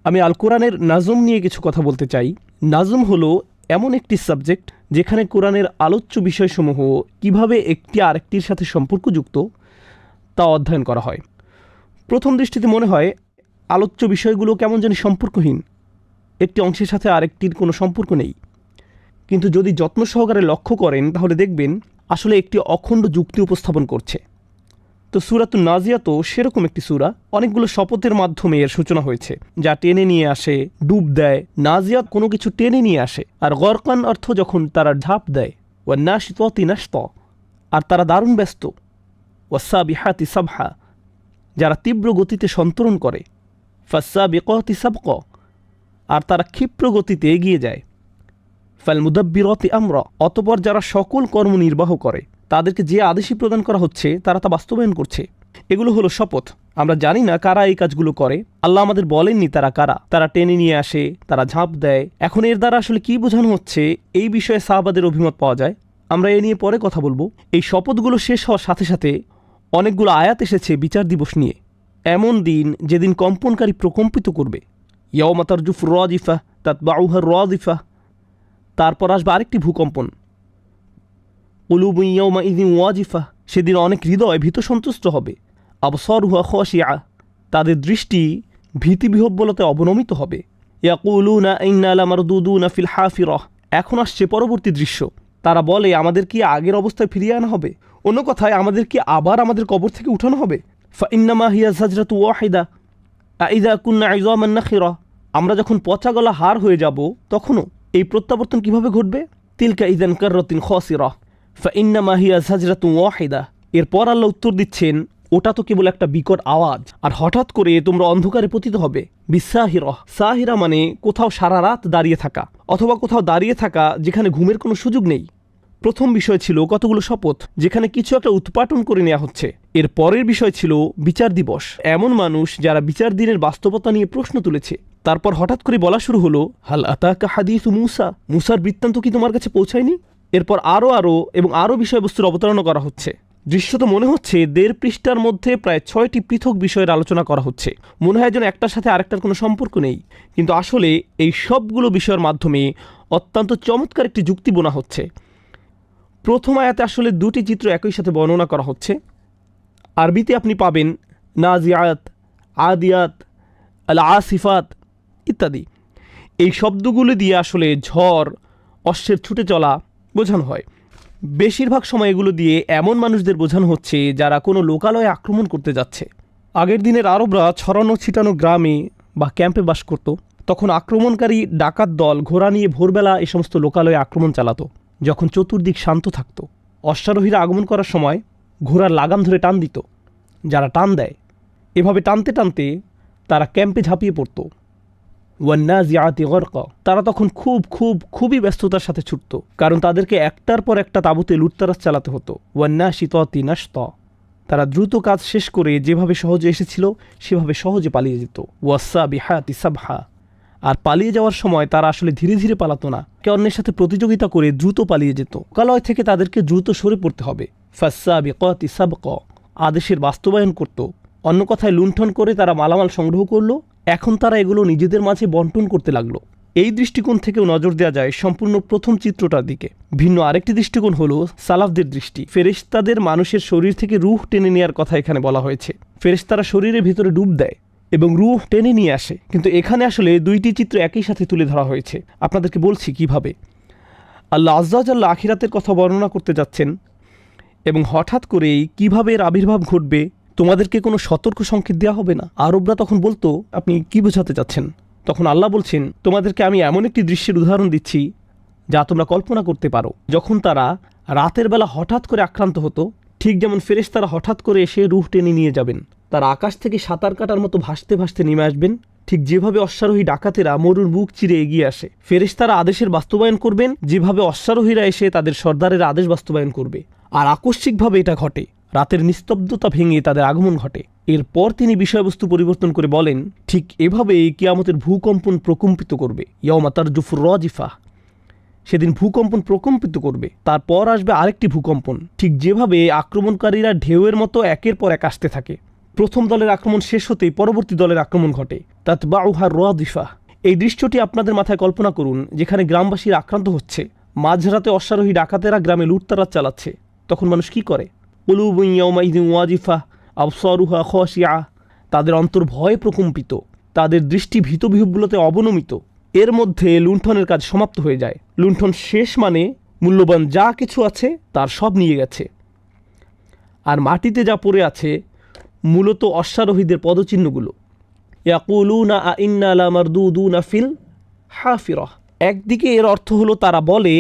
আমি আল কোরআনের নাজম নিয়ে কিছু কথা বলতে চাই। নাজম হলো এমন একটি সাবজেক্ট যেখানে কোরআনের আলোচ্য বিষয়সমূহ কিভাবে একটি আরেকটির সাথে সম্পর্কযুক্ত তা অধ্যয়ন করা হয়। প্রথম দৃষ্টিতে মনে হয় আলোচ্য বিষয়গুলো কেমন জানি সম্পর্কহীন, একটি অংশের সাথে আরেকটির কোনো সম্পর্ক নেই। কিন্তু যদি যত্ন সহকারে লক্ষ্য করেন তাহলে দেখবেন আসলে একটি অখণ্ড যুক্তি উপস্থাপন করছে। তো সূরাতুন নাজিয়াত সেরকম একটি সূরা, অনেকগুলো শপথের মাধ্যমে এর সূচনা হয়েছে, যা টেনে নিয়ে আসে, ডুব দেয়। নাজিয়াত কোনো কিছু টেনে নিয়ে আসে, আর গরকান অর্থ যখন তারা ঝাঁপ দেয়। ওয়া নাশিতাতি নাশতা, আর তারা দারুণ ব্যস্ত। ওয়াসাবিহাতি সাবহা, যারা তীব্র গতিতে সন্তরণ করে। ফাসাবিকাতি সাবকা, আর তারা ক্ষিপ্র গতিতে এগিয়ে যায়। ফাল মুদাব্বিরাতি আমরা, অতঃপর যারা সকল কর্ম নির্বাহ করে, তাদেরকে যে আদেশই প্রদান করা হচ্ছে তারা তা বাস্তবায়ন করছে। এগুলো হলো শপথ। আমরা জানি না কারা এই কাজগুলো করে, আল্লাহ আমাদের বলেননি তারা কারা। তারা টেনে নিয়ে আসে, তারা ঝাঁপ দেয়। এখন এর দ্বারা আসলে কি বোঝানো হচ্ছে এই বিষয়ে সাহাবাদের অভিমত পাওয়া যায়, আমরা এ নিয়ে পরে কথা বলবো। এই শপথগুলো শেষ হওয়ার সাথে সাথে অনেকগুলো আয়াত এসেছে বিচার দিবস নিয়ে। এমন দিন যেদিন কম্পনকারী প্রকম্পিত করবে। ইয়াউমা তারজুফুর রাজিফা তাতবাউহা রাজিফা, তারপর আসবে আরেকটি ভূকম্পন। কুলুবুন ইয়াউমাইযিন ওয়াজিফা, সেদিন অনেক হৃদয় ভীত সন্তুষ্ট হবে। আবসারুহা খাশিআ, তাদের দৃষ্টি ভীতিবিহ্বলতায় অবনমিত হবে। ইয়াকুলুনা ইন্না লামারদুদুনা ফিল হাফিরাহ, এখন আসছে পরবর্তী দৃশ্য। তারা বলে আমাদের কি আগের অবস্থায় ফিরিয়ে আনা হবে? অন্য কথায় আমাদের কি আবার আমাদের কবর থেকে উঠানো হবে? ফাইন্নামা হিয়া যাজরাতু ওয়াহিদা আইযা কুন্না ইযামান নাখিরা, আমরা যখন পচা গলা হাড় হয়ে যাব তখনও এই প্রত্যাবর্তন কিভাবে ঘটবে? তিলকা ইযান কাররাতিন খাসিরা ফাইন্নামা হিয়া যাজরাতু ওয়াহিদা, এরপর আল্লাহ উত্তর দিচ্ছেন ওটা তো কেবল একটা বিকট আওয়াজ, আর হঠাৎ করে তোমরা অন্ধকারে পতিত হবে। বিসাহিরা, সাহিরা মানে কোথাও সারা রাত দাঁড়িয়ে থাকা, অথবা কোথাও দাঁড়িয়ে থাকা যেখানে ঘুমের কোনো সুযোগ নেই। প্রথম বিষয় ছিল কতগুলো শপথ যেখানে কিছু একটা উৎপাটন করে নেওয়া হচ্ছে। এর পরের বিষয় ছিল বিচার দিবস, এমন মানুষ যারা বিচার দিনের বাস্তবতা নিয়ে প্রশ্ন তুলেছে। তারপর হঠাৎ করে বলা শুরু হলো হাল আতাকা হাদিসু মূসা, মূসার বৃত্তান্ত কি তোমার কাছে পৌঁছায়নি? এরপর আরও এবং আরও বিষয়বস্তুর অবতারণা করা হচ্ছে। দৃশ্য তো মনে হচ্ছে 1.5 পৃষ্ঠার মধ্যে প্রায় 6টি পৃথক বিষয়ের আলোচনা করা হচ্ছে। মনে হয় যেন একটার সাথে আরেকটার কোনো সম্পর্ক নেই, কিন্তু আসলে এই সবগুলো বিষয়ের মাধ্যমে অত্যন্ত চমৎকার একটি যুক্তি বোনা হচ্ছে। প্রথম আয়াতে আসলে 2টি চিত্র একই সাথে বর্ণনা করা হচ্ছে। আরবিতে আপনি পাবেন নাজিয়াত, আদিয়াত, আল আসিফাত ইত্যাদি। এই শব্দগুলো দিয়ে আসলে ঝড়, অশ্বের ছুটে চলা বোঝানো হয়। বেশিরভাগ সময় এগুলো দিয়ে এমন মানুষদের বোঝানো হচ্ছে যারা কোনো লোকালয়ে আক্রমণ করতে যাচ্ছে। আগের দিনের আরবরা ছড়ানো ছিটানো গ্রামে বা ক্যাম্পে বাস করত। তখন আক্রমণকারী ডাকাত দল ঘোড়া নিয়ে ভোরবেলা এই সমস্ত লোকালয়ে আক্রমণ চালাতো। যখন চতুর্দিক শান্ত থাকত, অশ্বারোহীরা আগমন করার সময় ঘোড়ার লাগাম ধরে টান দিত। যারা টান দেয়, এভাবে টানতে টানতে তারা ক্যাম্পে ঝাঁপিয়ে পড়ত। ওয়ান্নাজিআতি গরকা, তারা তখন খুবই ব্যস্ততার সাথে ছুটত, কারণ তাদেরকে একটার পর একটা তাঁবুতে লুটতারাজ চালাতে হতো। ওয়ান্নাশিতাতি নাশতা, তারা দ্রুত কাজ শেষ করে যেভাবে সহজে এসেছিল সেভাবে সহজে পালিয়ে যেত। ওয়াসাবিহাতি সাবহা, আর পালিয়ে যাওয়ার সময় তারা আসলে ধীরে ধীরে পালাতো না, কে অন্যের সাথে প্রতিযোগিতা করে দ্রুত পালিয়ে যেত। লোকালয় থেকে তাদেরকে দ্রুত সরে পড়তে হবে। ফাসাবিকাতি সাবকা, আদেশের বাস্তবায়ন করত। অন্য কথায় লুণ্ঠন করে তারা মালামাল সংগ্রহ করলো, এখন তারা এগুলো নিজেদের মাঝে বন্টন করতে লাগলো। এই দৃষ্টিকোণ থেকেও নজর দেওয়া যায় সম্পূর্ণ প্রথম চিত্রটার দিকে। ভিন্ন আরেকটি দৃষ্টিকোণ হলো সালাফদের দৃষ্টি। ফেরেশতাদের মানুষের শরীর থেকে রূহ টেনে নেওয়ার কথা এখানে বলা হয়েছে। ফেরেশতারা শরীরের ভিতরে ডুব দেয় এবং রূহ টেনে নিয়ে আসে, কিন্তু এখানে আসলে 2টি চিত্র একই সাথে তুলে ধরা হয়েছে। আপনাদেরকে বলছি কিভাবে। আল্লাহ আজ্জা ওয়া জাল্লা আখিরাতের কথা বর্ণনা করতে যাচ্ছেন, এবং হঠাৎ করেই কিভাবে এর আবির্ভাব ঘটবে তোমাদেরকে কোনো সতর্ক সংকেত দেওয়া হবে না। আরবরা তখন বলতো আপনি কি বোঝাতে চাচ্ছেন? তখন আল্লাহ বলছেন তোমাদেরকে আমি এমন একটি দৃশ্যের উদাহরণ দিচ্ছি যা তোমরা কল্পনা করতে পারো। যখন তারা রাতের বেলা হঠাৎ করে আক্রান্ত হতো, ঠিক যেমন ফেরেশতারা হঠাৎ করে এসে রূহ টেনে নিয়ে যাবেন, তারা আকাশ থেকে সাঁতার কাটার মতো ভাসতে ভাসতে নেমে আসবেন। ঠিক যেভাবে অশ্বারোহী ডাকাতেরা মরুর বুক চিরে এগিয়ে আসে, ফেরেশতারা আদেশের বাস্তবায়ন করবেন যেভাবে অশ্বারোহীরা এসে তাদের সর্দারের আদেশ বাস্তবায়ন করবে। আর আকস্মিকভাবে এটা ঘটে, রাতের নিস্তব্ধতা ভেঙে তাদের আগমন ঘটে। এরপর তিনি বিষয়বস্তু পরিবর্তন করে বলেন ঠিক এভাবেই কিয়ামতের ভূকম্পন প্রকম্পিত করবে। ইয়াউমা তারজুফুর রাজিফা, সেদিন ভূকম্পন প্রকম্পিত করবে। তারপর আসবে আরেকটি ভূকম্পন, ঠিক যেভাবে আক্রমণকারীরা ঢেউয়ের মতো একের পর এক আসতে থাকে। প্রথম দলের আক্রমণ শেষ হতেই পরবর্তী দলের আক্রমণ ঘটে। তাতবাউহা রাদিফা। এই দৃশ্যটি আপনাদের মাথায় কল্পনা করুন, যেখানে গ্রামবাসীরা আক্রান্ত হচ্ছে, মাঝরাতে অশ্বারোহী ডাকাতেরা গ্রামে লুটতারাজ চালাচ্ছে। তখন মানুষ কি করে? কুলুবুন ইয়াওমাইযিন ওয়াজিফা আবসারুহা খাশিআ। তাদের অন্তর ভয়ে প্রকম্পিত, তাদের দৃষ্টি ভীতবিহ্বলতে অবনমিত। এর মধ্যে লুণ্ঠনের কাজ সমাপ্ত হয়ে যায়। লুণ্ঠন শেষ মানে মূল্যবান যা কিছু আছে তার সব নিয়ে গেছে। আর মাটিতে যা পড়ে আছে মূলত অশ্বারোহীদের পদচিহ্নগুলো। ইয়াকুলুনা আইন্না লামারদুদুনা ফিল হাফিরাহ। একদিকে এর অর্থ হলো তারা বলে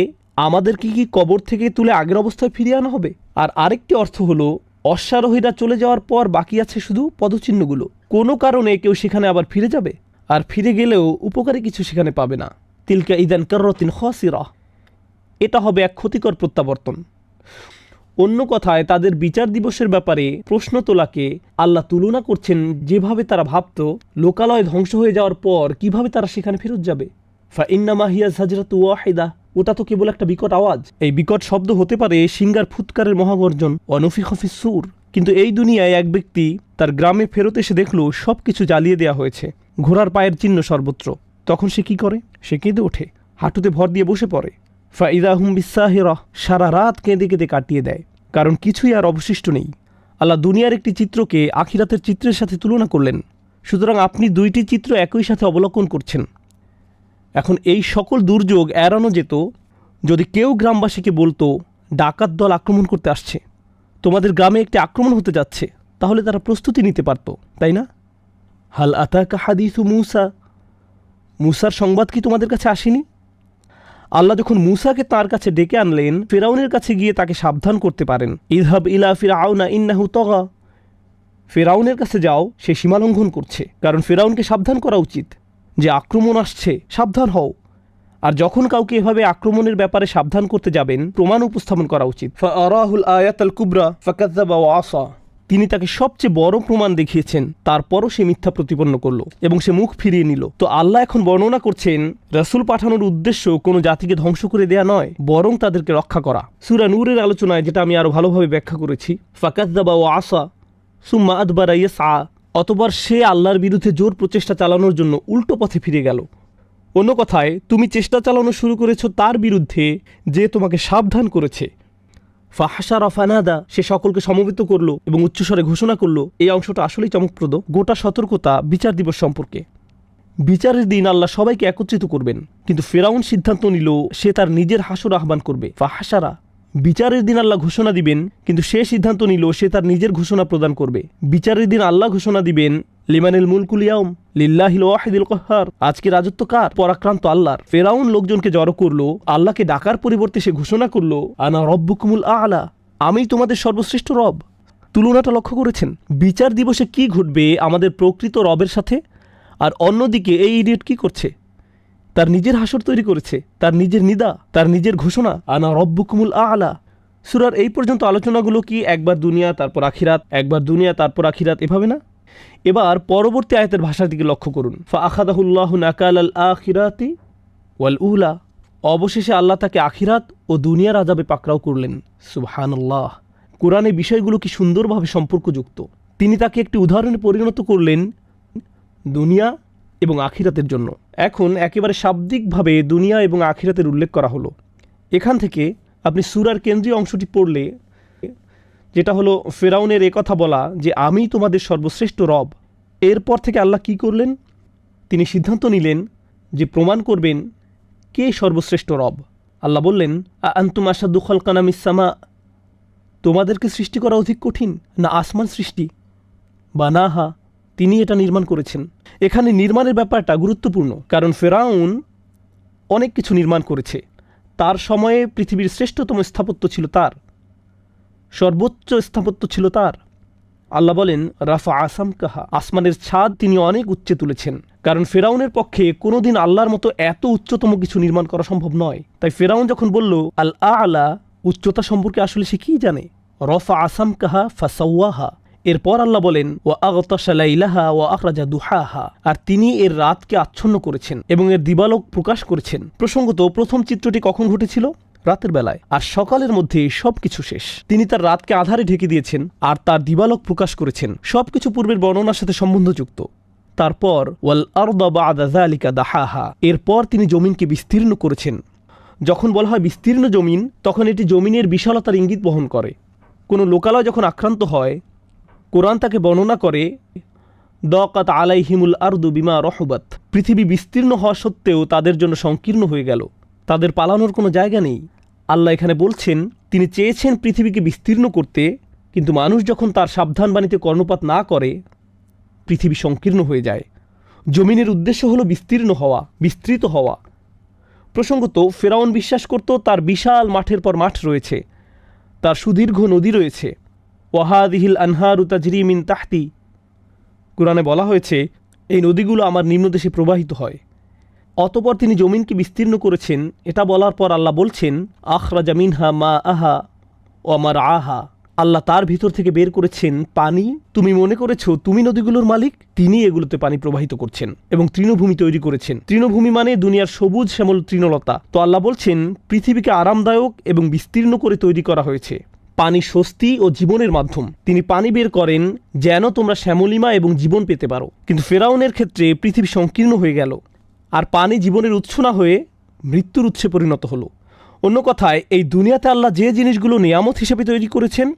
আমাদেরকে কি কবর থেকে তুলে আগের অবস্থায় ফিরিয়ে আনা হবে। আর আরেকটি অর্থ হলো অশ্বারোহীরা চলে যাওয়ার পর বাকি আছে শুধু পদচিহ্নগুলো। কোনো কারণে কেউ সেখানে আবার ফিরে যাবে, আর ফিরে গেলেও উপকারী কিছু সেখানে পাবে না। তিলকা ইদান কাররাতিন খাসিরা। এটা হবে এক ক্ষতিকর প্রত্যাবর্তন। অন্য কথায় তাদের বিচার দিবসের ব্যাপারে প্রশ্ন তোলাকে আল্লাহ তুলনা করছেন যেভাবে তারা ভাবত লোকালয় ধ্বংস হয়ে যাওয়ার পর কিভাবে তারা সেখানে ফেরত যাবে। ফা ইন্নামা হিয়া জাজরাতু ওয়াহিদা। ওটা তো কেবল একটা বিকট আওয়াজ। এই বিকট শব্দ হতে পারে সিংগার ফুৎকারের মহাগর্জন, অনুফিখা ফিস সূর। কিন্তু এই দুনিয়ায় এক ব্যক্তি তার গ্রামে ফেরত এসে দেখল সব কিছু জ্বালিয়ে দেওয়া হয়েছে, ঘোড়ার পায়ের চিহ্ন সর্বত্র। তখন সে কি করে? সে কেঁদে ওঠে, হাঁটুতে ভর দিয়ে বসে পড়ে। ফাইদা হুম বিসাহিরা। সারা রাত কেঁদে কেঁদে কাটিয়ে দেয়, কারণ কিছুই আর অবশিষ্ট নেই। আল্লাহ দুনিয়ার একটি চিত্রকে আখিরাতের চিত্রের সাথে তুলনা করলেন। সুতরাং আপনি দুইটি চিত্র একই সাথে অবলোকন করছেন। এখন এই সকল দুর্যোগ এড়ানো যেত যদি কেউ গ্রামবাসীকে বলতো ডাকাত দল আক্রমণ করতে আসছে, তোমাদের গ্রামে একটি আক্রমণ হতে যাচ্ছে। তাহলে তারা প্রস্তুতি নিতে পারত, তাই না? হাল আতাকা হাদিসু মূসা। মূসার সংবাদ কি তোমাদের কাছে আসেনি? আল্লাহ যখন মূসাকে তার কাছে ডেকে আনলেন, ফিরাউনের কাছে গিয়ে তাকে সাবধান করতে পারেন। ইযহাব ইলা ফিরআউনা ইন্নাহু তাগা। ফিরাউনের কাছে যাও, সে সীমালঙ্ঘন করছে। কারণ ফিরাউনকে সাবধান করা উচিত যে আক্রমণ আসছে, সাবধান হও। আর যখন কাউকে এভাবে আক্রমণের ব্যাপারে সাবধান করতে যাবেন, প্রমাণ উপস্থাপন করা উচিত। ফাআরাহুল আয়াতাল কুবরা ফাকাযাবা ওয়া আসা। তিনি তাকে সবচেয়ে বড় প্রমাণ দেখিয়েছেন, তারপরও সে মিথ্যা প্রতিপন্ন করলো এবং সে মুখ ফিরিয়ে নিল। তো আল্লাহ এখন বর্ণনা করছেন রাসূল পাঠানোর উদ্দেশ্য কোনো জাতিকে ধ্বংস করে দেয়া নয়, বরং তাদেরকে রক্ষা করা। সূরা নূরের আলোচনায় যেটা আমি আরো ভালোভাবে ব্যাখ্যা করেছি, ফাকাযাবা ওয়া আসা সুম্মা আদবারা ইয়াসআ। অতঃপর সে আল্লাহর বিরুদ্ধে জোর প্রচেষ্টা চালানোর জন্য উল্টো পথে ফিরে গেল। অন্য কথায়, তুমি চেষ্টা চালানো শুরু করেছ তার বিরুদ্ধে যে তোমাকে সাবধান করেছে। ফাহাশারা ফানাদা। সে সকলকে সমবেত করলো এবং উচ্চস্বরে ঘোষণা করলো। এই অংশটা আসলেই চমকপ্রদ। গোটা সতর্কতা বিচার দিবস সম্পর্কে। বিচারের দিন আল্লাহ সবাইকে একত্রিত করবেন, কিন্তু ফিরাউন সিদ্ধান্ত নিল সে তার নিজের হাসর আহ্বান করবে। ফাহাশারা। বিচারের দিন আল্লাহ ঘোষণা দিবেন, কিন্তু সে সিদ্ধান্ত নিল সে তার নিজের ঘোষণা প্রদান করবে। বিচারের দিন আল্লাহ ঘোষণা দিবেন, লিমানিল মুলকুল ইয়াউম লিল্লাহিল ওয়াহিদিল কাহ্হার। আজকে রাজত্ব কার? পরাক্রান্ত আল্লাহর। ফিরাউন লোকজনকে জড়ো করলো, আল্লাহকে ডাকার পরিবর্তে সে ঘোষণা করলো, আনা রব্বুকুমুল আ'লা। আমি তোমাদের সর্বশ্রেষ্ঠ রব। তুলনাটা লক্ষ্য করেছেন? বিচার দিবসে কি ঘটবে আমাদের প্রকৃত রবের সাথে, আর অন্যদিকে এই ইডিয়েট কি করছে? তার নিজের হাসর তৈরি করেছে, তার নিজের নিদা, তার নিজের ঘোষণা, আনা রব্বুকুমুল আ'লা। সূরার এই পর্যন্ত আলোচনাগুলো কি একবার দুনিয়া তারপর আখিরাত, একবার দুনিয়া তারপর আখিরাত, এভাবে না? এবার পরবর্তী আয়াতের ভাষার দিকে লক্ষ্য করুন। ফাআখাযাহুল্লাহু নাকালাল আখিরাতি ওয়াল উলা। অবশেষে আল্লাহ তাকে আখিরাত ও দুনিয়ার আযাবে পাকড়াও করলেন। সুবহানাল্লাহ। কোরআনে বিষয়গুলো কি সুন্দরভাবে সম্পর্কযুক্ত। তিনি তাকে একটি উদাহরণে পরিণত করলেন দুনিয়া এবং আখিরাতের জন্য। এখন একেবারে শাব্দিকভাবে দুনিয়া এবং আখিরাতের উল্লেখ করা হলো। এখান থেকে আপনি সূরার কেন্দ্রীয় অংশটি পড়লে, যেটা হলো ফিরাউনের একথা বলা যে আমি তোমাদের সর্বশ্রেষ্ঠ রব, এরপর থেকে আল্লাহ কি করলেন? তিনি সিদ্ধান্ত নিলেন যে প্রমাণ করবেন কে সর্বশ্রেষ্ঠ রব। আল্লাহ বললেন, আনতুম আশাদ্দু খালকান মিস সামা। তোমাদেরকে সৃষ্টি করা অধিক কঠিন না আসমান সৃষ্টি? বানাহা। তিনি এটা নির্মাণ করেছেন। এখানে নির্মাণের ব্যাপারটা গুরুত্বপূর্ণ, কারণ ফিরাউন অনেক কিছু নির্মাণ করেছে। তার সময়ে পৃথিবীর শ্রেষ্ঠতম স্থাপত্য ছিল তার, সর্বোচ্চ স্থাপত্য ছিল তার। আল্লাহ বলেন, রাফা আসাম কাহা। আসমানের ছাদ তিনি অনেক উচ্চে তুলেছেন, কারণ ফেরাউনের পক্ষে কোনোদিন আল্লাহর মতো এত উচ্চতম কিছু নির্মাণ করা সম্ভব নয়। তাই ফেরাউন যখন বলল আল আ'লা, উচ্চতা সম্পর্কে আসলে সে কি জানে? রফা আসাম কাহা ফাসাওয়াহা। এরপর আল্লাহ বলেন, ওয়া আগতাশা লাইলাহা ওয়া আখরাজা দুহাহা। আর তিনি এর রাতকে আচ্ছন্ন করেছেন এবং এর দিবালোক প্রকাশ করেছেন। প্রসঙ্গত, প্রথম চিত্রটি কখন ঘটেছিল? রাতের বেলায়, আর সকালের মধ্যে সবকিছু শেষ। তিনি তার রাতকে আধারে ঢেকে দিয়েছেন আর তার দিবালোক প্রকাশ করেছেন। সবকিছু পূর্বের বর্ণনার সাথে সম্বন্ধযুক্ত। তারপর ওয়াল আরদা বা'দা যালিকা দাহাহা, এরপর তিনি জমিনকে বিস্তীর্ণ করেছেন। যখন বলা হয় বিস্তীর্ণ জমিন, তখন এটি জমিনের বিশালতার ইঙ্গিত বহন করে। কোনো লোকালয় যখন আক্রান্ত হয়, কোরআন তাকে বর্ণনা করে দাকাত আলাইহিমুল আরদু বিমা রহবাত, পৃথিবী বিস্তীর্ণ হওয়া সত্ত্বেও তাদের জন্য সংকীর্ণ হয়ে গেল, তাদের পালানোর কোনো জায়গা নেই। আল্লাহ এখানে বলছেন তিনি চেয়েছেন পৃথিবীকে বিস্তীর্ণ করতে, কিন্তু মানুষ যখন তার সাবধানবাণীতে কর্ণপাত না করে, পৃথিবী সংকীর্ণ হয়ে যায়। জমিনের উদ্দেশ্য হলো বিস্তীর্ণ হওয়া, বিস্তৃত হওয়া। প্রসঙ্গত, ফেরাউন বিশ্বাস করত তার বিশাল মাঠের পর মাঠ রয়েছে, তার সুদীর্ঘ নদী রয়েছে। ওয়াহাদিহিল আনহারু তাজরি মিন তাহতি, কুরআনে বলা হয়েছে এই নদীগুলো আমার নিম্নদেশে প্রবাহিত হয়। অতপর তিনি জমিনকে বিস্তীর্ণ করেছেন। এটা বলার পর আল্লাহ বলছেন আখরাজা মিনহা মা আহা ও মার আহা, আল্লাহ তার ভিতর থেকে বের করেছেন পানি। তুমি মনে করেছো তুমি নদীগুলোর মালিক? তিনি এগুলোতে পানি প্রবাহিত করছেন এবং তৃণভূমি তৈরি করেছেন। তৃণভূমি মানে দুনিয়ার সবুজ শ্যামল তৃণলতা। তো আল্লাহ বলছেন পৃথিবীকে আরামদায়ক এবং বিস্তীর্ণ করে তৈরি করা হয়েছে। পানি স্বস্তি ও জীবনের মাধ্যম। তিনি পানি বের করেন যেন তোমরা শ্যামলিমা এবং জীবন পেতে পারো। কিন্তু ফেরাউনের ক্ষেত্রে পৃথিবী সংকীর্ণ হয়ে গেল, আর পানি জীবনের উৎস না হয়ে মৃত্যুর উৎসে পরিণত হলো। অন্য কথায়, এই দুনিয়াতে আল্লাহ যে জিনিসগুলো নিয়ামত হিসেবে তৈরি করেছেন,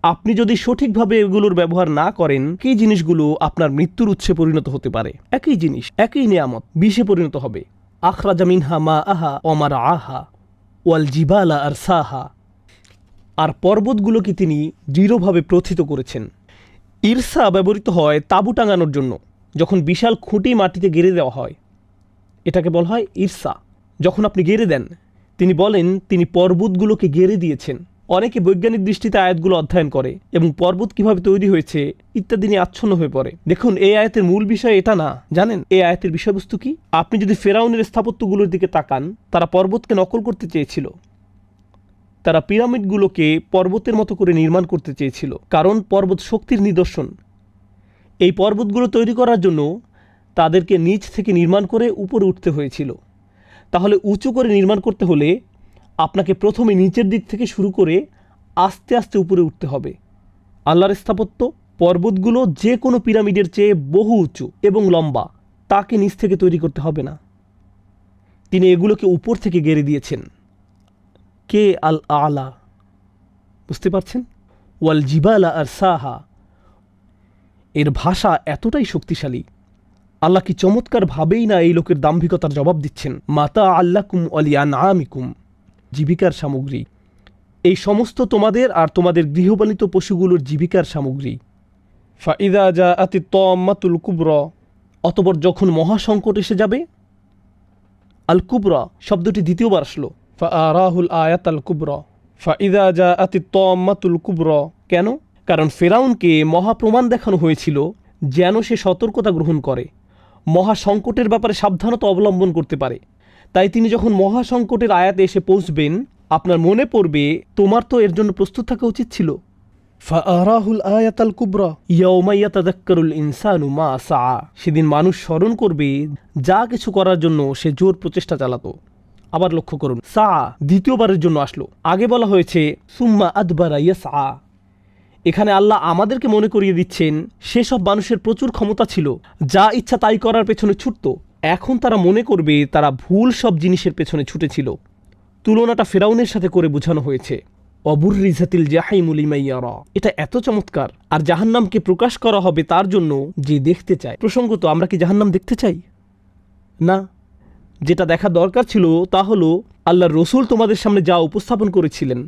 আপনি যদি সঠিকভাবে এগুলোর ব্যবহার না করেন, এই জিনিসগুলো আপনার মৃত্যুর উৎসে পরিণত হতে পারে। একই জিনিস, একই নিয়ামত বিষে পরিণত হবে। আখরাজা মিনহা মা আহা ওমার আহা ওয়াল জিবালা আরসাহা, আর পর্বতগুলোকে তিনি দৃঢ়ভাবে প্রথিত করেছেন। ইরসা ব্যবহৃত হয় তাঁবু টাঙানোর জন্য। যখন বিশাল খুঁটি মাটিতে গেড়ে দেওয়া হয়, এটাকে বলা হয় ইরসা। যখন আপনি গেড়ে দেন, তিনি বলেন তিনি পর্বতগুলোকে গেড়ে দিয়েছেন। অনেকে বৈজ্ঞানিক দৃষ্টিতে আয়াতগুলো অধ্যয়ন করে এবং পর্বত কিভাবে তৈরি হয়েছে ইত্যাদি নিয়ে আচ্ছন্ন হয়ে পড়ে। দেখুন, এই আয়াতের মূল বিষয় এটা না। জানেন এই আয়াতের বিষয়বস্তু কি? আপনি যদি ফেরাউনের স্থাপত্যগুলোর দিকে তাকান, তারা পর্বতকে নকল করতে চেয়েছিল। তারা পিরামিডগুলোকে পর্বতের মতো করে নির্মাণ করতে চেয়েছিল, কারণ পর্বত শক্তির নিদর্শন। এই পর্বতগুলো তৈরি করার জন্য তাদেরকে নিচ থেকে নির্মাণ করে উপরে উঠতে হয়েছিল। তাহলে উঁচু করে নির্মাণ করতে হলে আপনাকে প্রথমে নিচের দিক থেকে শুরু করে আস্তে আস্তে উপরে উঠতে হবে। আল্লাহর স্থাপত্য, পর্বতগুলো যে কোনো পিরামিডের চেয়ে বহু উঁচু এবং লম্বা, তাকে নিচ থেকে তৈরি করতে হবে না। তিনি এগুলোকে উপর থেকে গেড়ে দিয়েছেন। কে আল আলা, বুঝতে পারছেন? ওয়াল জিবালা আর সাহা, এর ভাষা এতটাই শক্তিশালী। আল্লাহ কি চমৎকার ভাবেই না এই লোকের দাম্ভিকতার জবাব দিচ্ছেন। মাতা আল্লাকুম অলিয়ান আমিকুম, জীবিকার সামগ্রী। এই সমস্ত তোমাদের আর তোমাদের গৃহপালিত পশুগুলোর জীবিকার সামগ্রী। ফাইদা জা আতি তাম্মাতুল কুবরা, অতঃপর যখন মহাসংকট এসে যাবে। আল কুবরা শব্দটি দ্বিতীয়বার আসলো। ফাআরাহুল আয়াত আল কুবরা, ফাইদা জা আতি তাম্মাতুল কুবরা। কেন? কারণ ফেরাউনকে মহাপ্রমাণ দেখানো হয়েছিল যেন সে সতর্কতা গ্রহণ করে, মহাসংকটের ব্যাপারে সাবধানতা অবলম্বন করতে পারে। তাই তিনি যখন মহাসংকটের আয়াতে এসে পৌঁছবেন, আপনার মনে পড়বে তোমার তো এর জন্য প্রস্তুত থাকা উচিত ছিল। ফাআরাহুল আয়াত আল কুবরা ইয়াউমা ইয়াতাযাক্কারুল ইনসানু মা সাআ, সেদিন মানুষ স্মরণ করবে যা কিছু করার জন্য সে জোর প্রচেষ্টা চালাতো। আবার লক্ষ্য করুন, সাআ দ্বিতীয়বারের জন্য আসলো। আগে বলা হয়েছে সুম্মা আদবারা ইয়াসআ। এখানে আল্লাহ আমাদেরকে মনে করিয়ে দিচ্ছেন সেসব মানুষের প্রচুর ক্ষমতা ছিল, যা ইচ্ছা তাই করার পেছনে ছুটত। এখন তারা মনে করবে তারা ভুল সব জিনিসের পেছনে ছুটেছিল। তুলনাটা ফেরাউনের সাথে করে বোঝানো হয়েছে। অবুররিজাতিল জাহিমু লিমান ইয়ারা, এটা এত চমৎকার। আর জাহান্নামকে প্রকাশ করা হবে তার জন্য যে দেখতে চায়। প্রসঙ্গত, আমরা কি জাহান্নাম দেখতে চাই? না। যেটা দেখা দরকার ছিল তা হলো আল্লাহর রসুল তোমাদের সামনে যা উপস্থাপন করেছিলেন।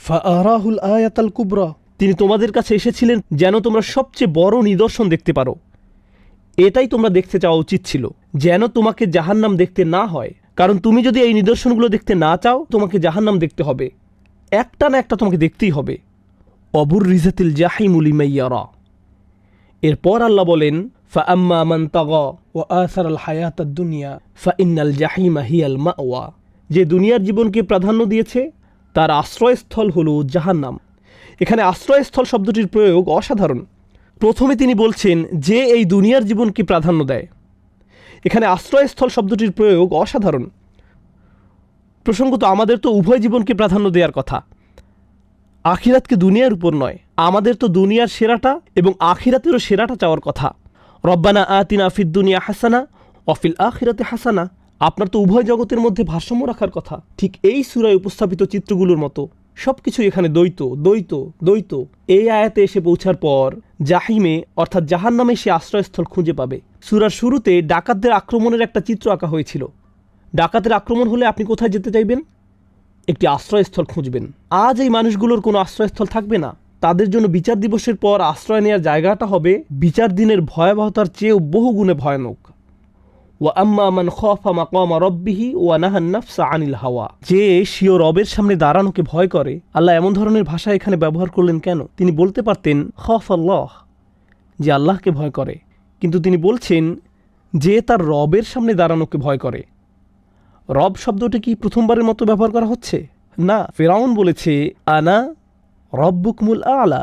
ফাআরাহুল আয়াত আল কুবরা, তিনি তোমাদের কাছে এসেছিলেন যেন তোমরা সবচেয়ে বড় নিদর্শন দেখতে পারো। এটাই তোমরা দেখতে চাওয়া উচিত ছিল, যেন তোমাকে জাহান্নাম দেখতে না হয়। কারণ তুমি যদি এই নিদর্শনগুলো দেখতে না চাও, তোমাকে জাহান্নাম দেখতে হবে। একটা না একটা তোমাকে দেখতেই হবে। অবুররিজাতিল জাহিমু লিমান ইয়ারা। এরপর আল্লাহ বলেন ফাআম্মা মান তাগা ওয়া আসারাল হায়াতাদ দুনিয়া ফাইন্নাল জাহিমা হিয়াল মাওয়া, যে দুনিয়ার জীবনকে প্রাধান্য দিয়েছে তার আশ্রয়স্থল হলো জাহান্নাম। এখানে আশ্রয়স্থল শব্দটির প্রয়োগ অসাধারণ। প্রথমে তিনি বলছেন যে এই দুনিয়ার জীবনকে প্রাধান্য দেয়। এখানে আশ্রয়স্থল শব্দটির প্রয়োগ অসাধারণ। প্রসঙ্গত আমাদের তো উভয় জীবনকে প্রাধান্য দেওয়ার কথা, আখিরাতকে দুনিয়ার উপর নয়। আমাদের তো দুনিয়ার সেরাটা এবং আখিরাতেরও সেরাটা চাওয়ার কথা। রব্বানা আতিনা ফিদ দুনিয়া হাসানা অফিল আখিরাতে হাসানা। আপনার তো উভয় জগতের মধ্যে ভারসাম্য রাখার কথা। ঠিক এই সূরায় উপস্থাপিত চিত্রগুলোর মতো সবকিছু এখানে দ্বৈত দ্বৈত দ্বৈত। এই আয়াতে এসে পৌঁছার পর জাহিমে অর্থাৎ জাহান্নামে সে আশ্রয়স্থল খুঁজে পাবে। সূরার শুরুতে ডাকাতদের আক্রমণের একটা চিত্র আঁকা হয়েছিল। ডাকাতের আক্রমণ হলে আপনি কোথায় যেতে চাইবেন? একটি আশ্রয়স্থল খুঁজবেন। আজ এই মানুষগুলোর কোনো আশ্রয়স্থল থাকবে না। তাদের জন্য বিচার দিবসের পর আশ্রয় নেওয়ার জায়গাটা হবে বিচার দিনের ভয়াবহতার চেয়েও বহুগুণে ভয়ানক। ওয়া আম্মা মান খাফা মাকামা রাব্বিহি ওয়া নাহান নাফসা আনিল হাওয়া। যে স্বীয় রবের সামনে দাঁড়ানোকে ভয় করে। আল্লাহ এমন ধরনের ভাষা এখানে ব্যবহার করলেন কেন? তিনি বলতে পারতেন খাফাল্লাহ, যে আল্লাহকে ভয় করে, কিন্তু তিনি বলছেন যে তার রবের সামনে দাঁড়ানোকে ভয় করে। রব শব্দটি কি প্রথমবারের মতো ব্যবহার করা হচ্ছে? না। ফেরাউন বলেছে আনা রব্বুকুমুল আলা।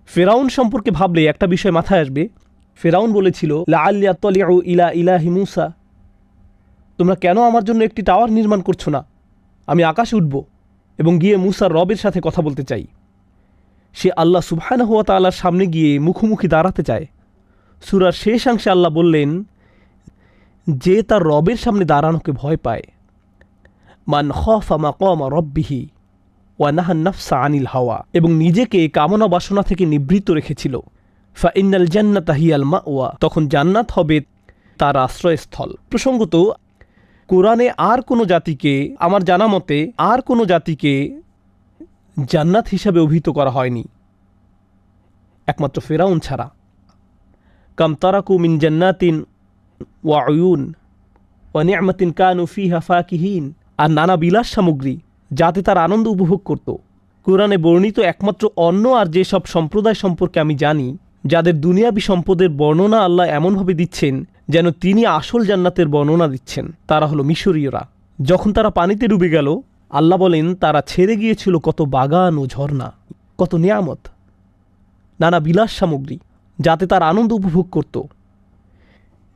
ফেরাউন সম্পর্কে ভাবলে একটা বিষয় মাথায় আসবে। ফেরাউন বলেছিল লাআল্লি আত্তালিউ ইলা ইলাহি মূসা, তোমরা কেন আমার জন্য একটি টাওয়ার নির্মাণ করছো না? আমি আকাশে উঠব এবং গিয়ে মূসার রবের সাথে কথা বলতে চাই। সে আল্লাহ সুবহানাহু ওয়া তাআলার সামনে গিয়ে মুখোমুখি দাঁড়াতে চায়। সূরার শেষাংশে আল্লাহ বললেন যে তার রবের সামনে দাঁড়ানোকে ভয় পায়। মান খাফা মাকামা রাব্বিহি ওয়া নাহান নাফসা আনিল হাওয়া, এবং নিজেকে কামনা বাসনা থেকে নিবৃত্ত রেখেছিল। ফা ইন্নাল জান্নাতা হিয়াল মাওয়া, তখন জান্নাত হবে তার আশ্রয়স্থল। প্রসঙ্গত কোরআনে আর কোনো জাতিকে, আমার জানা মতে আর কোনো জাতিকে জান্নাত হিসাবে অভিহিত করা হয়নি একমাত্র ফেরাউন ছাড়া। কাম তারাকু মিন জান্নাতিন ওয়া উয়ুন ওয়া নি'মাতিন কানু ফিহা ফাকিহিন, আর নানা বিলাস সামগ্রী যাতে তার আনন্দ উপভোগ করত। কোরআনে বর্ণিত একমাত্র অন্য আর যেসব সম্প্রদায় সম্পর্কে আমি জানি যাদের দুনিয়াবি সম্পদের বর্ণনা আল্লাহ এমনভাবে দিচ্ছেন যেন তিনি আসল জান্নাতের বর্ণনা দিচ্ছেন, তারা হলো মিশরীয়রা। যখন তারা পানিতে ডুবে গেল, আল্লাহ বলেন তারা ছেড়ে গিয়েছিল কত বাগান ও ঝর্ণা, কত নিয়ামত, নানা বিলাস সামগ্রী যাতে তার আনন্দ উপভোগ করত।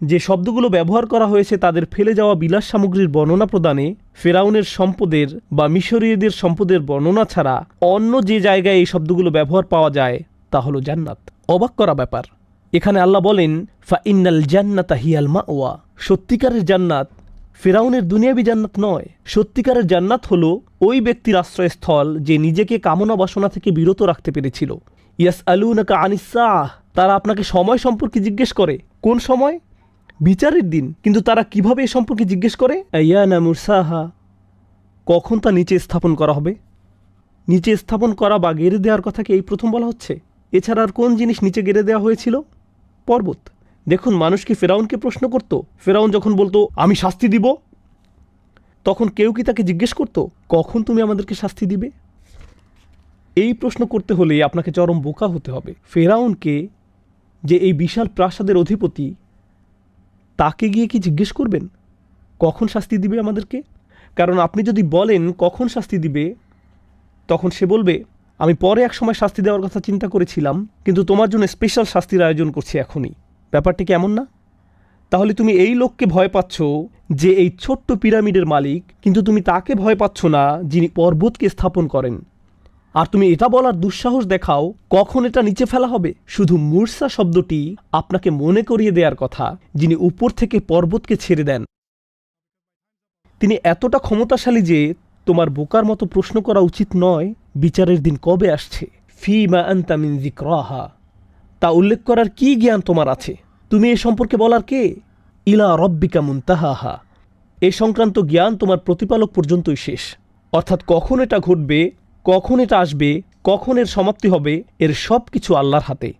যে শব্দগুলো ব্যবহার করা হয়েছে তাদের ফেলে যাওয়া বিলাস সামগ্রীর বর্ণনা প্রদানে ফেরাউনের সম্পদের বা মিশরীয়দের সম্পদের বর্ণনা ছাড়া অন্য যে জায়গায় এই শব্দগুলো ব্যবহার পাওয়া যায় তা হলো জান্নাত। অবাক করা ব্যাপার, এখানে আল্লাহ বলেন ফা ইন্নাল জান্নাতা হিয়াল মাওয়া। সত্যিকারের জান্নাত ফেরাউনের দুনিয়াবি জান্নাত নয়। সত্যিকারের জান্নাত হলো ওই ব্যক্তির আশ্রয়স্থল যে নিজেকে কামনা বাসনা থেকে বিরত রাখতে পেরেছিল। ইয়াসআলুনাকা আনিস সাআহ, তারা আপনাকে সময় সম্পর্কে জিজ্ঞেস করে। কোন সময়? বিচারের দিন। কিন্তু তারা কিভাবে এ সম্পর্কে জিজ্ঞেস করে? আইয়ানা মুরসাহা, কখন তা নিচে স্থাপন করা হবে? নিচে স্থাপন করা বা গেড়ে দেওয়ার কথাকে এই প্রথম বলা হচ্ছে। এছাড়া আর কোন জিনিস নিচে গেড়ে দেওয়া হয়েছিল? পর্বত। দেখুন, মানুষ কি ফেরাউনকে প্রশ্ন করত? ফেরাউন যখন বলতো আমি শাস্তি দিব, তখন কেউ কি তাকে জিজ্ঞেস করত কখন তুমি আমাদেরকে শাস্তি দিবে? এই প্রশ্ন করতে হলে আপনাকে চরম বোকা হতে হবে। ফেরাউনকে, যে এই বিশাল প্রাসাদের অধিপতি, তাকে গিয়ে কি জিজ্ঞেস করবেন কখন শাস্তি দিবে আমাদেরকে? কারণ আপনি যদি বলেন কখন শাস্তি দিবে, তখন সে বলবে আমি পরে এক সময় শাস্তি দেওয়ার কথা চিন্তা করেছিলাম, কিন্তু তোমার জন্য স্পেশাল শাস্তির আয়োজন করছি এখনই। ব্যাপারটি কেমন না? তাহলে তুমি এই লোককে ভয় পাচ্ছ যে এই ছোট্ট পিরামিডের মালিক, কিন্তু তুমি তাকে ভয় পাচ্ছ না যিনি পর্বতকে স্থাপন করেন। আর তুমি এটা বলার দুঃসাহস দেখাও কখন এটা নিচে ফেলা হবে। শুধু মুরসা শব্দটি আপনাকে মনে করিয়ে দেওয়ার কথা যিনি উপর থেকে পর্বতকে ছেড়ে দেন। তিনি এতটা ক্ষমতাশালী যে তোমার বোকার মতো প্রশ্ন করা উচিত নয় বিচারের দিন কবে আসছে। ফিমা আনতা মিন যিকরাহা, তা উল্লেখ করার কি জ্ঞান তোমার আছে? তুমি এ সম্পর্কে বলার কে? ইলা রব্বিকা মুনতাহাহা, এ সংক্রান্ত জ্ঞান তোমার প্রতিপালক পর্যন্তই শেষ। অর্থাৎ কখন এটা ঘটবে, কখন এটা আসবে, কখন এর সমাপ্তি হবে, এর সব কিছু আল্লাহর হাতে।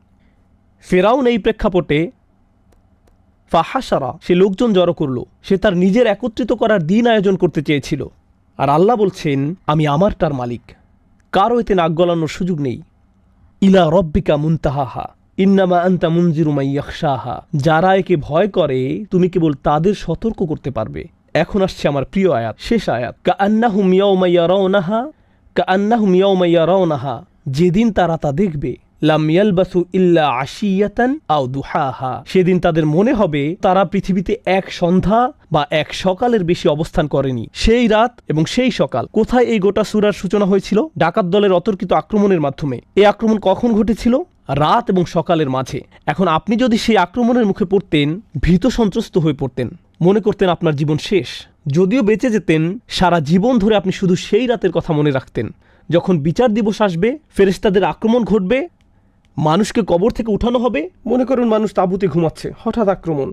ফেরাউন এই প্রেক্ষাপটে ফাহাসারা, সে লোকজন জড়ো করল। সে তার নিজের একত্রিত করার দিন আয়োজন করতে চেয়েছিল। আর আল্লাহ বলছেন আমি আমারটার মালিক, কারও এতে নাক গলানোর সুযোগ নেই। ইলা রব্বিকা মুনতাহাহা ইন্নামা আনতা মুনজিরু মান ইয়াখশাহা, যারা একে ভয় করে তুমি কেবল তাদের সতর্ক করতে পারবে। এখন আসছে আমার প্রিয় আয়াত, শেষ আয়াত। কাআন্নাহুম ইয়াওমা ইয়ারাউনাহা, কাআন্নাহুম ইয়াওমা ইয়ারাউনাহা, যেদিন তারা তা দেখবে। লাম ইয়ালবাসু ইল্লা আশিয়াতান আও দুহাহা। সেদিন তাদের মনে হবে তারা পৃথিবীতে এক সন্ধ্যা বা এক সকালের বেশি অবস্থান করেনি। সেই রাত এবং সেই সকাল, কোথায় এই গোটা সূরার সূচনা হয়েছিল? ডাকাত দলের অতর্কিত আক্রমণের মাধ্যমে। এই আক্রমণ কখন ঘটেছিল? রাত এবং সকালের মাঝে। এখন আপনি যদি সেই আক্রমণের মুখে পড়তেন, ভীত সন্ত্রস্ত হয়ে পড়তেন, মনে করতেন আপনার জীবন শেষ। যদিও বেঁচে যেতেন, সারা জীবন ধরে আপনি শুধু সেই রাতের কথা মনে রাখতেন যখন বিচার দিবস আসবে, ফেরেশতাদের আক্রমণ ঘটবে, মানুষকে কবর থেকে উঠানো হবে। মনে করুন মানুষ তাঁবুতে ঘুমাচ্ছে, হঠাৎ আক্রমণ।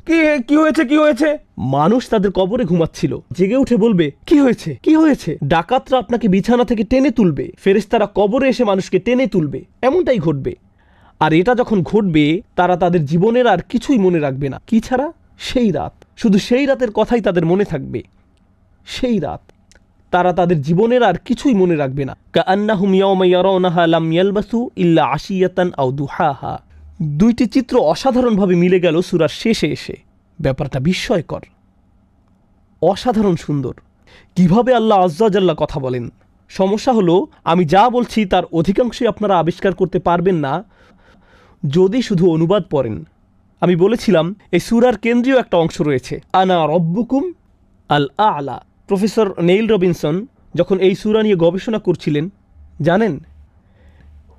কি হয়েছে কি হয়েছে? মানুষ তাদের কবরে ঘুমাচ্ছিল, জেগে উঠে বলবে কি হয়েছে কি হয়েছে। ডাকাতরা আপনাকে বিছানা থেকে টেনে তুলবে, ফেরেশতারা কবরে এসে মানুষকে টেনে তুলবে। এমনটাই ঘটবে। আর এটা যখন ঘটবে, তারা তাদের জীবনের আর কিছুই মনে রাখবে না। কি ছাড়া? সেই রাত। শুধু সেই রাতের কথাই তাদের মনে থাকবে। সেই রাত। তারা তাদের জীবনের আর কিছুই মনে রাখবে না। কাআন্নাহুম ইয়াওমা ইয়ারাউনাহা লাম ইয়ালবাসু ইল্লা আশিয়াতান আও দুহাহা। দুইটি চিত্র অসাধারণভাবে মিলে গেল সূরার শেষে এসে। ব্যাপারটা বিস্ময়কর, অসাধারণ সুন্দর। কিভাবে আল্লাহ আযজা ওয়া জাল্লা কথা বলেন। সমস্যা হলো, আমি যা বলছি তার অধিকাংশই আপনারা আবিষ্কার করতে পারবেন না যদি শুধু অনুবাদ পড়েন। আমি বলেছিলাম এই সূরার কেন্দ্রীয় একটা অংশ রয়েছে, আনা রব্বুকুম আল আ'লা। প্রফেসর নেইল রবিনসন যখন এই সূরা নিয়ে গবেষণা করছিলেন, জানেন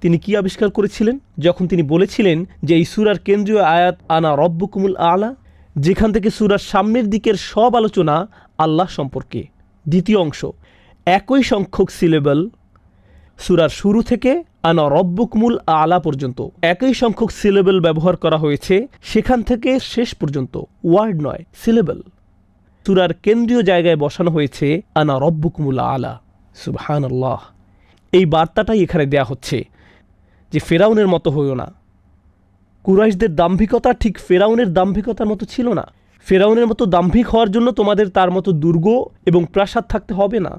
তিনি কি আবিষ্কার করেছিলেন? যখন তিনি বলেছিলেন যে এই সূরার কেন্দ্রীয় আয়াত আনা রব্বুকুমুল আ'লা, যেখান থেকে সূরার সামনের দিকের সব আলোচনা আল্লাহ সম্পর্কে। দ্বিতীয় অংশ, একই সংখ্যক সিলেবল, সূরার শুরু থেকে আনা রব্বুকুমুল আ'লা পর্যন্ত একই সংখ্যক সিলেবল ব্যবহার করা হয়েছে, সেখান থেকে শেষ পর্যন্ত ওয়ার্ড নয়, সিলেবল। সূরার কেন্দ্রীয় জায়গায় বসানো হয়েছে আনা রব্বুকুমুল আ'লা। সুবহানাল্লাহ। এই বার্তাটাই এখানে দেয়া হচ্ছে যে ফেরাউনের মতো হইও না। কুরাইশদের দাম্ভিকতা ঠিক ফেরাউনের দাম্ভিকতার মতো ছিল না। ফেরাউনের মতো দাম্ভিক হওয়ার জন্য তোমাদের তার মতো দুর্গ এবং প্রাসাদ থাকতে হবে না।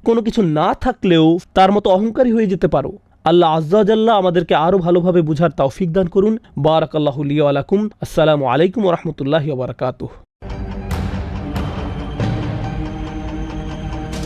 কোনো কিছু না থাকলেও তার মতো অহংকারী হয়ে যেতে পারো। আল্লাহ আযজা ওয়া জাল্লা আমাদেরকে আরও ভালোভাবে বুঝার তৌফিক দান করুন। বারাকাল্লাহু লি ওয়া লাকুম। আসসালামু আলাইকুম ওয়া রাহমাতুল্লাহি ওয়া বারাকাতুহু।